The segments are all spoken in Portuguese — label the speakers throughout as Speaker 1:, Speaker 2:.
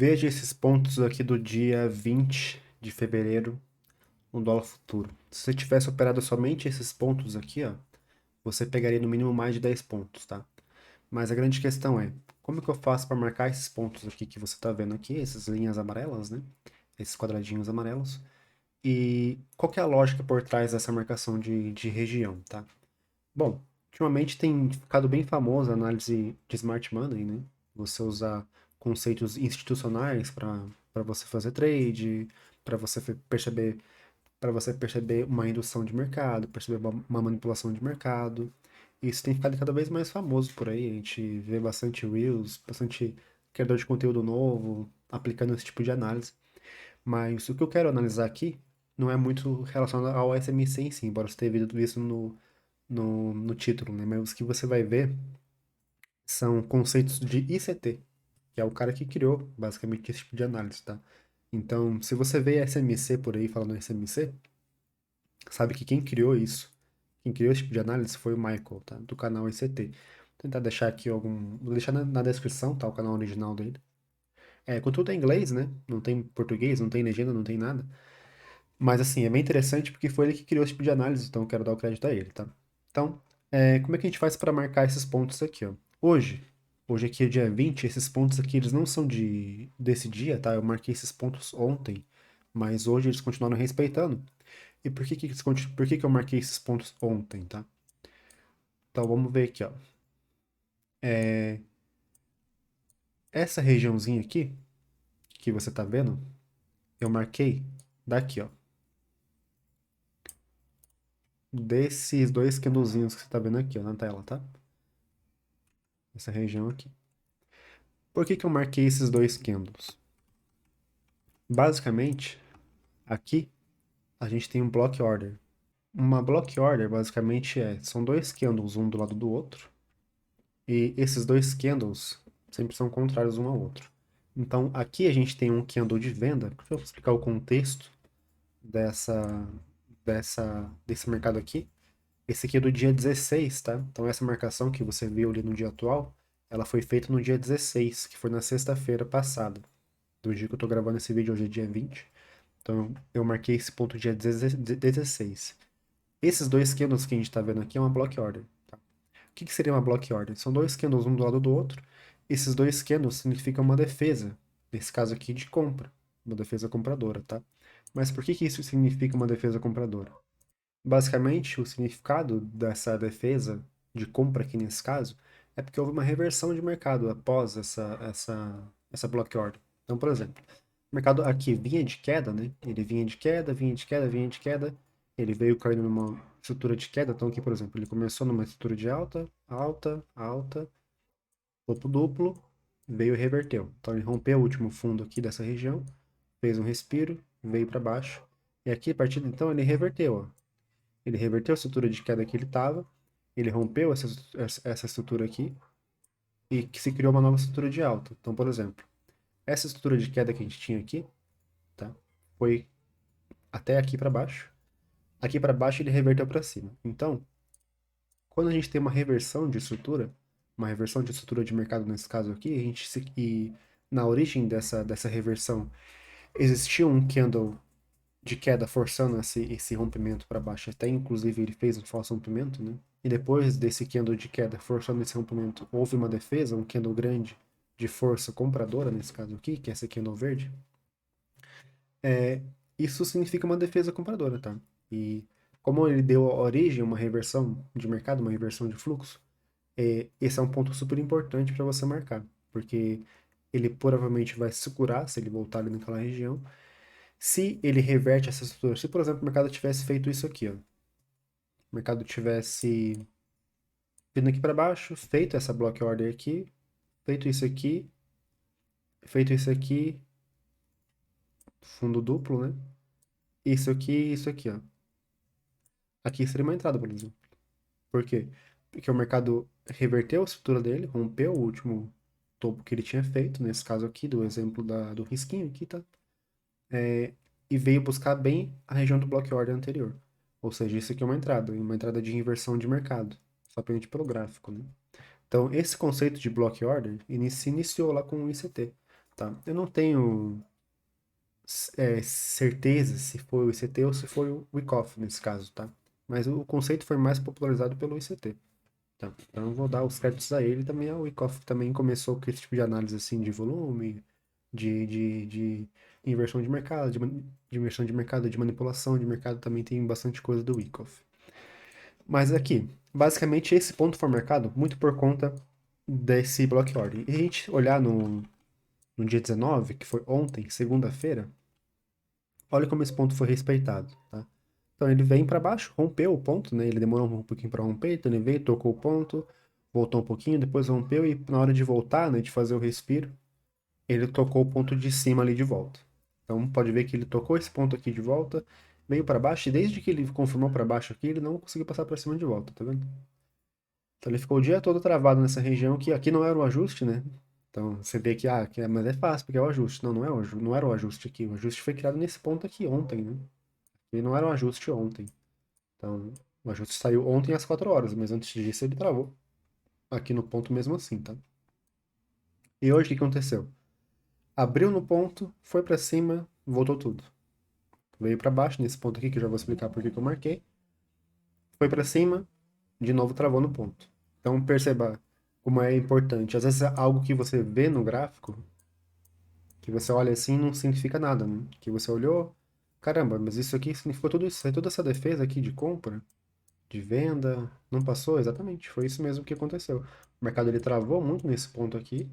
Speaker 1: Veja esses pontos aqui do dia 20 de fevereiro no dólar futuro. Se você tivesse operado somente esses pontos aqui, ó, você pegaria no mínimo mais de 10 pontos, tá? Mas a grande questão é, como que eu faço para marcar esses pontos aqui que você está vendo aqui, essas linhas amarelas, né? Esses quadradinhos amarelos. E qual que é a lógica por trás dessa marcação de região, tá? Bom, ultimamente tem ficado bem famosa a análise de smart money, né? Você usar conceitos institucionais para você fazer trade, para você perceber para você perceber uma indução de mercado, perceber uma manipulação de mercado. Isso tem ficado cada vez mais famoso por aí. A gente vê bastante Reels, bastante criador de conteúdo novo aplicando esse tipo de análise. Mas o que eu quero analisar aqui não é muito relacionado ao SMC em si, embora você tenha visto isso no título, né? Mas o que você vai ver são conceitos de ICT, que é o cara que criou basicamente esse tipo de análise, tá? Então, se você vê SMC por aí falando SMC, sabe que quem criou isso, quem criou esse tipo de análise foi o Michael, tá? Do canal ICT. Vou tentar deixar aqui algum. Vou deixar na descrição, tá? O canal original dele. É, contudo é em inglês, né? Não tem português, não tem legenda, não tem nada. Mas assim, é bem interessante porque foi ele que criou esse tipo de análise, então eu quero dar o crédito a ele, tá? Então, como é que a gente faz para marcar esses pontos aqui, ó? Hoje aqui é dia 20, esses pontos aqui, eles não são desse dia, tá? Eu marquei esses pontos ontem, mas hoje eles continuaram respeitando. E por que que eu marquei esses pontos ontem, tá? Então, vamos ver aqui, ó. Essa regiãozinha aqui, que você tá vendo, eu marquei daqui, ó. Desses dois candlezinhos que você tá vendo aqui, ó, na tela, tá? Essa região aqui. Por que que eu marquei esses dois candles? Basicamente, aqui a gente tem um block order. Uma block order basicamente são dois candles um do lado do outro, e esses dois candles sempre são contrários um ao outro. Então, aqui a gente tem um candle de venda. Deixa eu explicar o contexto dessa, desse mercado aqui. Esse aqui é do dia 16, tá? Então, essa marcação que você viu ali no dia atual, ela foi feita no dia 16, que foi na sexta-feira passada. Do dia que eu tô gravando esse vídeo, hoje é dia 20. Então, eu marquei esse ponto dia 16. Esses dois candles que a gente tá vendo aqui é uma block order, tá? O que que seria uma block order? São dois candles um do lado do outro. Esses dois candles significam uma defesa, nesse caso aqui de compra, uma defesa compradora, tá? Mas por que que isso significa uma defesa compradora? Basicamente, o significado dessa defesa de compra aqui nesse caso é porque houve uma reversão de mercado após essa block order. Então, por exemplo, o mercado aqui vinha de queda, né? Ele vinha de queda, vinha de queda, vinha de queda. Ele veio caindo numa estrutura de queda. Então, aqui, por exemplo, ele começou numa estrutura de alta, alta, alta, topo duplo, veio e reverteu. Então, ele rompeu o último fundo aqui dessa região, fez um respiro, veio para baixo. E aqui, a partir de então, ele reverteu, ó. Ele reverteu a estrutura de queda que ele estava, ele rompeu essa estrutura aqui e que se criou uma nova estrutura de alta. Então, por exemplo, essa estrutura de queda que a gente tinha aqui, tá? Foi até aqui para baixo. Aqui para baixo ele reverteu para cima. Então, quando a gente tem uma reversão de estrutura de mercado nesse caso aqui, e na origem dessa reversão existia um candle de queda forçando esse rompimento para baixo. Até inclusive ele fez um falso rompimento, né? E depois desse candle de queda forçando esse rompimento, houve uma defesa, um candle grande de força compradora, nesse caso aqui, que é esse candle verde. Isso significa uma defesa compradora, tá? E como ele deu origem a uma reversão de mercado, uma reversão de fluxo, esse é um ponto super importante para você marcar, porque ele provavelmente vai se curar se ele voltar ali naquela região. Se ele reverte essa estrutura, se por exemplo o mercado tivesse feito isso aqui, ó, o mercado tivesse vindo aqui para baixo, feito essa block order aqui, feito feito isso aqui, fundo duplo, né? Isso aqui, ó. Aqui seria uma entrada, por exemplo. Por quê? Porque o mercado reverteu a estrutura dele, rompeu o último topo que ele tinha feito, nesse caso aqui, do exemplo do risquinho aqui, tá? E veio buscar bem a região do block order anterior. Ou seja, isso aqui é uma entrada de inversão de mercado, só pra gente pelo gráfico, né? Então, esse conceito de block order se iniciou lá com o ICT. tá? Eu não tenho certeza se foi o ICT ou se foi o Wyckoff nesse caso, tá? Mas o conceito foi mais popularizado pelo ICT, tá? Então eu vou dar os créditos a ele também. O Wyckoff também começou com esse tipo de análise assim de volume, de inversão de mercado, de inversão de mercado, de manipulação de mercado, também tem bastante coisa do Wyckoff. Mas aqui, basicamente esse ponto foi marcado muito por conta desse block order. E a gente olhar no dia 19, que foi ontem, segunda-feira, olha como esse ponto foi respeitado, tá? Então ele vem para baixo, rompeu o ponto, né? Ele demorou um pouquinho para romper, então ele veio, tocou o ponto, voltou um pouquinho, depois rompeu e na hora de voltar, né, de fazer o respiro, ele tocou o ponto de cima ali de volta. Então pode ver que ele tocou esse ponto aqui de volta, veio para baixo e desde que ele confirmou para baixo aqui, ele não conseguiu passar para cima de volta, tá vendo? Então ele ficou o dia todo travado nessa região que aqui não era o ajuste, né? Então você vê que, mas é fácil porque é o ajuste. Não, não é não era o ajuste aqui. O ajuste foi criado nesse ponto aqui ontem, né? E não era um ajuste ontem. Então, o ajuste saiu ontem às 4 horas, mas antes disso ele travou aqui no ponto mesmo assim, tá? E hoje o que aconteceu? Abriu no ponto, foi pra cima, voltou tudo. Veio pra baixo nesse ponto aqui que eu já vou explicar por que que eu marquei. Foi pra cima, de novo travou no ponto. Então perceba como é importante. Às vezes algo que você vê no gráfico, que você olha assim, não significa nada, né? Que você olhou, caramba, mas isso aqui significou tudo isso, toda essa defesa aqui de compra, de venda, não passou? Exatamente, foi isso mesmo que aconteceu. O mercado ele travou muito nesse ponto aqui,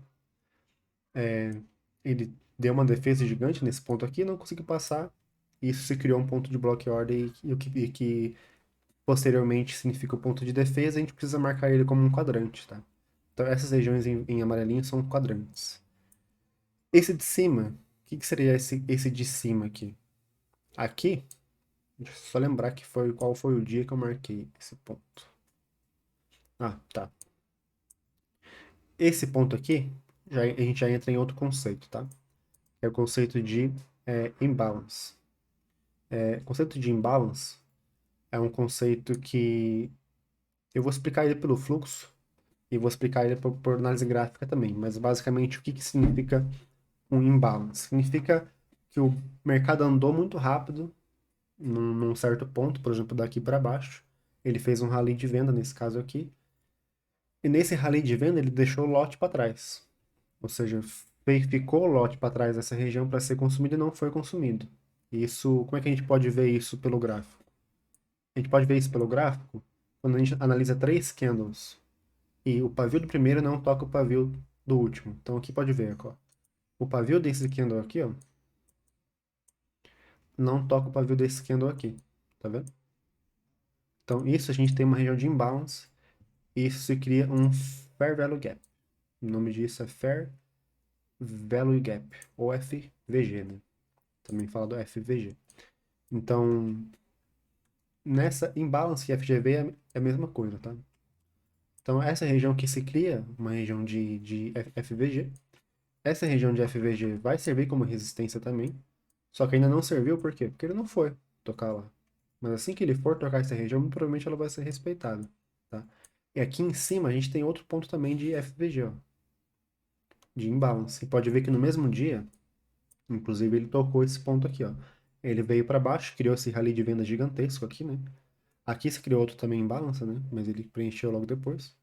Speaker 1: ele deu uma defesa gigante nesse ponto aqui, não conseguiu passar, e isso se criou um ponto de block order e que posteriormente significa o ponto de defesa, a gente precisa marcar ele como um quadrante, tá? Então essas regiões em amarelinho são quadrantes. Esse de cima, o que que seria esse de cima aqui? Aqui, deixa eu só lembrar que foi qual foi o dia que eu marquei esse ponto. Ah, tá. Esse ponto aqui, a gente já entra em outro conceito, tá? É o conceito de imbalance. O conceito de imbalance é um conceito que eu vou explicar ele pelo fluxo e vou explicar ele por análise gráfica também, mas basicamente o que que significa um imbalance? Significa que o mercado andou muito rápido num certo ponto, por exemplo, daqui para baixo. Ele fez um rally de venda nesse caso aqui. E nesse rally de venda ele deixou o lote para trás. Ou seja, ficou o lote para trás dessa região para ser consumido e não foi consumido. Isso, como é que a gente pode ver isso pelo gráfico? A gente pode ver isso pelo gráfico quando a gente analisa três candles e o pavio do primeiro não toca o pavio do último. Então aqui pode ver, ó. O pavio desse candle aqui, ó, não toca o pavio desse candle aqui. Tá vendo? Então isso a gente tem uma região de imbalance e isso se cria um Fair Value Gap. O nome disso é Fair Value Gap, ou FVG, né? Também fala do FVG. Então, nessa imbalance e FGV é a mesma coisa, tá? Então, essa região que se cria, uma região de FVG, essa região de FVG vai servir como resistência também, só que ainda não serviu, por quê? Porque ele não foi tocar lá. Mas assim que ele for tocar essa região, muito provavelmente ela vai ser respeitada, tá? E aqui em cima a gente tem outro ponto também de FVG, ó, de imbalance. E pode ver que no mesmo dia, inclusive ele tocou esse ponto aqui, ó. Ele veio para baixo, criou esse rally de venda gigantesco aqui, né? Aqui se criou outro também em balança, né? Mas ele preencheu logo depois.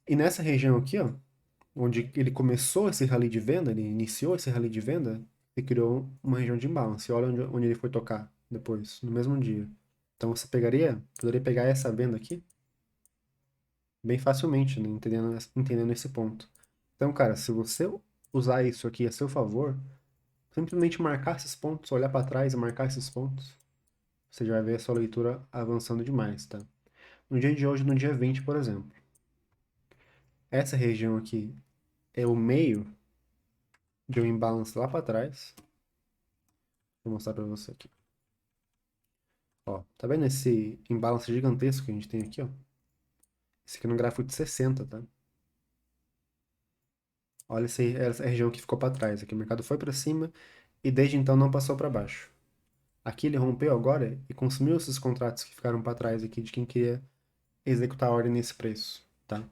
Speaker 1: E nessa região aqui, ó, onde ele começou esse rally de venda, ele iniciou esse rally de venda, ele criou uma região de imbalance. E olha onde ele foi tocar depois, no mesmo dia. Então você poderia pegar essa venda aqui bem facilmente, né? Entendendo esse ponto. Então, cara, se você usar isso aqui a seu favor, simplesmente marcar esses pontos, olhar para trás e marcar esses pontos, você já vai ver a sua leitura avançando demais, tá? No dia de hoje, no dia 20, por exemplo, essa região aqui é o meio de um imbalance lá para trás. Vou mostrar para você aqui. Ó, tá vendo esse imbalance gigantesco que a gente tem aqui, ó? Esse aqui é no gráfico de 60, tá? Olha essa região que ficou para trás. Aqui o mercado foi para cima e desde então não passou para baixo. Aqui ele rompeu agora e consumiu esses contratos que ficaram para trás aqui de quem queria executar a ordem nesse preço, tá?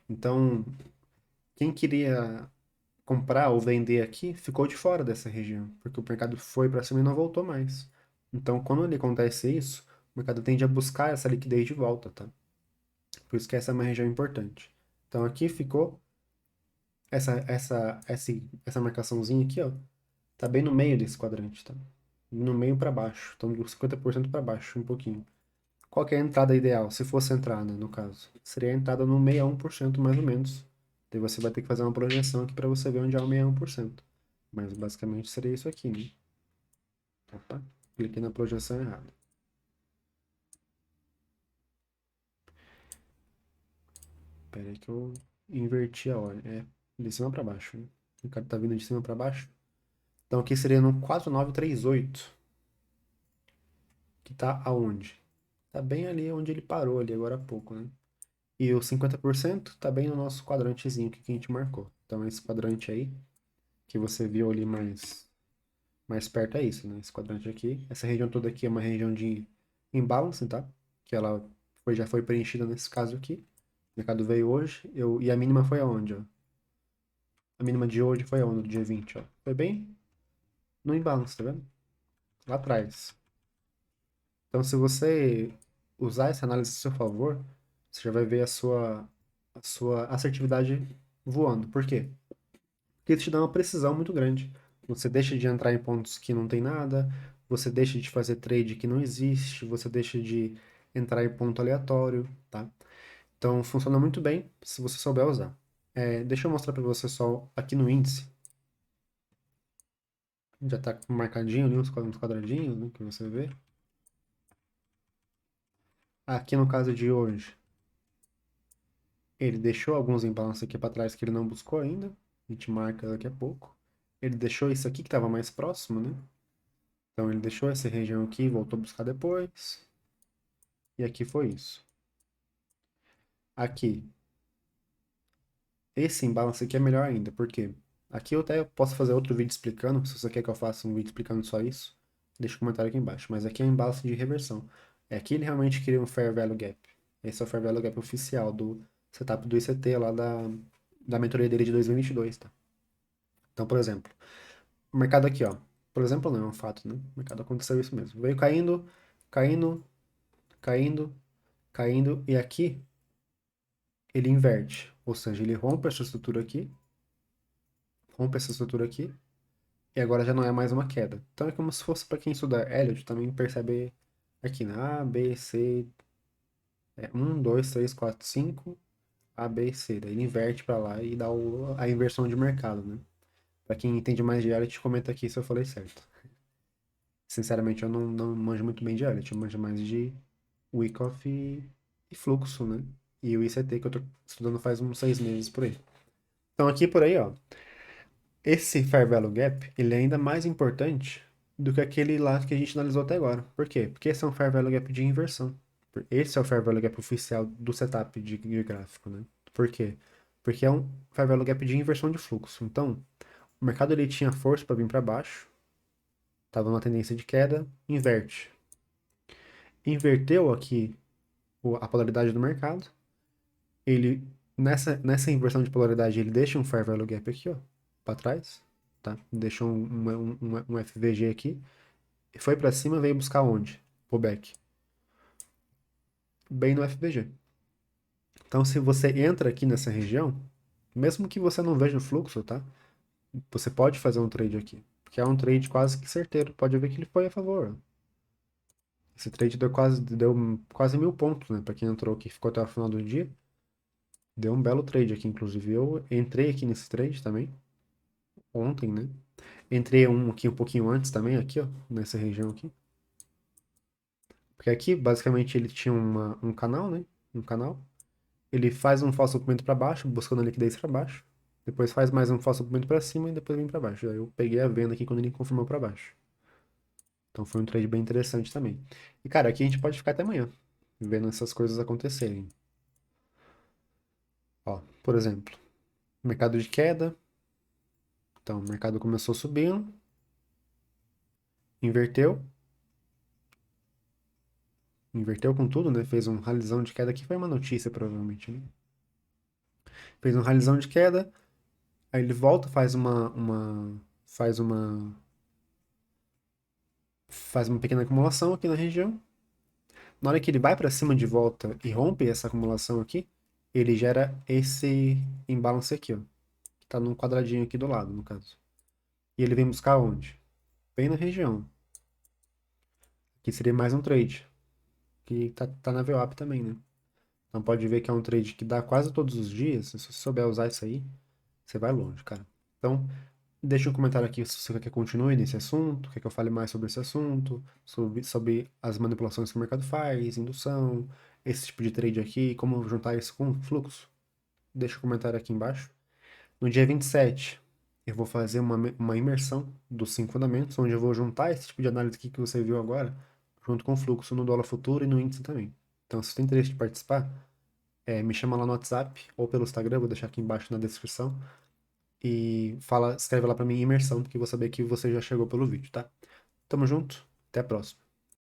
Speaker 1: Então, quem queria comprar ou vender aqui ficou de fora dessa região, porque o mercado foi para cima e não voltou mais. Então, quando ele acontece isso, o mercado tende a buscar essa liquidez de volta, tá? Por isso que essa é uma região importante. Então, aqui ficou essa marcaçãozinha aqui, ó, tá bem no meio desse quadrante, tá? No meio para baixo, então dos 50% para baixo, um pouquinho. Qual que é a entrada ideal, se fosse entrar, né, no caso? Seria a entrada no 61% mais ou menos. Daí você vai ter que fazer uma projeção aqui para você ver onde é o 61%. Mas basicamente seria isso aqui, né? Opa, cliquei na projeção errada. Pera aí que eu inverti a ordem. É, de cima para baixo, né? O cara tá vindo de cima para baixo. Então aqui seria no 4938, que tá aonde? Tá bem ali onde ele parou ali agora há pouco, né? E o 50% tá bem no nosso quadrantezinho que a gente marcou. Então esse quadrante aí, que você viu ali mais perto é isso, né? Esse quadrante aqui. Essa região toda aqui é uma região de imbalance, tá? Que ela já foi preenchida nesse caso aqui. O mercado veio hoje, e a mínima foi aonde, ó? A mínima de hoje foi aonde, no dia 20, ó? Foi bem no imbalance, tá vendo? Lá atrás. Então, se você usar essa análise a seu favor, você já vai ver a sua assertividade voando. Por quê? Porque isso te dá uma precisão muito grande. Você deixa de entrar em pontos que não tem nada, você deixa de fazer trade que não existe, você deixa de entrar em ponto aleatório, tá? Então funciona muito bem se você souber usar. Deixa eu mostrar para você só aqui no índice. Já tá marcadinho ali uns quadradinhos, né, que você vê. Aqui no caso de hoje, ele deixou alguns imbalances aqui para trás que ele não buscou ainda. A gente marca daqui a pouco. Ele deixou isso aqui que estava mais próximo, né? Então ele deixou essa região aqui, voltou a buscar depois. E aqui foi isso. Aqui, esse imbalance aqui é melhor ainda, porque aqui eu até posso fazer outro vídeo explicando, se você quer que eu faça um vídeo explicando só isso, deixa um comentário aqui embaixo. Mas aqui é um imbalance de reversão. Aqui ele realmente queria um Fair Value Gap. Esse é o Fair Value Gap oficial do setup do ICT lá da mentoria dele de 2022, tá? Então, por exemplo, o mercado aqui, ó. Por exemplo, não, é um fato, né? O mercado aconteceu isso mesmo. Veio caindo, caindo, caindo, caindo, e aqui ele inverte. Ou seja, ele rompe essa estrutura aqui, e agora já não é mais uma queda. Então é como se fosse para quem estuda Elliott, também percebe aqui na A, B, C, 1, 2, 3, 4, 5, A, B, C. Daí ele inverte para lá e dá a inversão de mercado, né? Para quem entende mais de Elliott, comenta aqui se eu falei certo. Sinceramente, eu não manjo muito bem de Elliott, eu manjo mais de Wyckoff e fluxo, né? E o ICT que eu tô estudando faz uns 6 meses por aí. Então aqui por aí, ó, esse Fair Value Gap, ele é ainda mais importante do que aquele lá que a gente analisou até agora. Por quê? Porque esse é um Fair Value Gap de inversão. Esse é o Fair Value Gap oficial do setup de gráfico, né? Por quê? Porque é um Fair Value Gap de inversão de fluxo. Então, o mercado ele tinha força para vir para baixo, estava numa tendência de queda, inverte. Inverteu aqui a polaridade do mercado. Ele nessa inversão de polaridade, ele deixa um Fair Value Gap aqui, ó, para trás, tá? Deixou um FVG aqui. Foi para cima, veio buscar onde? Pullback. Bem no FVG. Então, se você entra aqui nessa região, mesmo que você não veja o fluxo, tá? Você pode fazer um trade aqui. Porque é um trade quase que certeiro. Pode ver que ele foi a favor. Esse trade deu quase 1.000 pontos, né? Para quem entrou aqui, ficou até o final do dia. Deu um belo trade aqui, inclusive. Eu entrei aqui nesse trade também, ontem, né? Entrei um aqui um pouquinho antes também, aqui, ó, nessa região aqui. Porque aqui, basicamente, ele tinha um canal, né? Um canal. Ele faz um falso movimento para baixo, buscando a liquidez para baixo. Depois faz mais um falso movimento para cima e depois vem para baixo. Aí eu peguei a venda aqui quando ele confirmou para baixo. Então foi um trade bem interessante também. E, cara, aqui a gente pode ficar até amanhã, vendo essas coisas acontecerem. Ó, por exemplo, mercado de queda. Então, o mercado começou subindo, inverteu. Inverteu com tudo, né? Fez um ralizão de queda, que foi uma notícia, provavelmente, né? Fez um ralizão de queda, Aí ele volta, faz uma pequena acumulação aqui na região. Na hora que ele vai para cima de volta e rompe essa acumulação aqui, ele gera esse imbalance aqui, ó. Que tá num quadradinho aqui do lado, no caso. E ele vem buscar onde? Bem na região. Que seria mais um trade. Que tá na VWAP também, né? Então pode ver que é um trade que dá quase todos os dias. Se você souber usar isso aí, você vai longe, cara. Então, deixa um comentário aqui se você quer que eu continue nesse assunto, quer que eu fale mais sobre esse assunto, sobre as manipulações que o mercado faz, indução, esse tipo de trade aqui, como juntar isso com fluxo. Deixa um comentário aqui embaixo. No dia 27, eu vou fazer uma imersão dos 5 fundamentos, onde eu vou juntar esse tipo de análise aqui que você viu agora, junto com o fluxo no dólar futuro e no índice também. Então, se você tem interesse de participar, me chama lá no WhatsApp ou pelo Instagram, vou deixar aqui embaixo na descrição. E escreve lá pra mim imersão, porque eu vou saber que você já chegou pelo vídeo, tá? Tamo junto, até a próxima.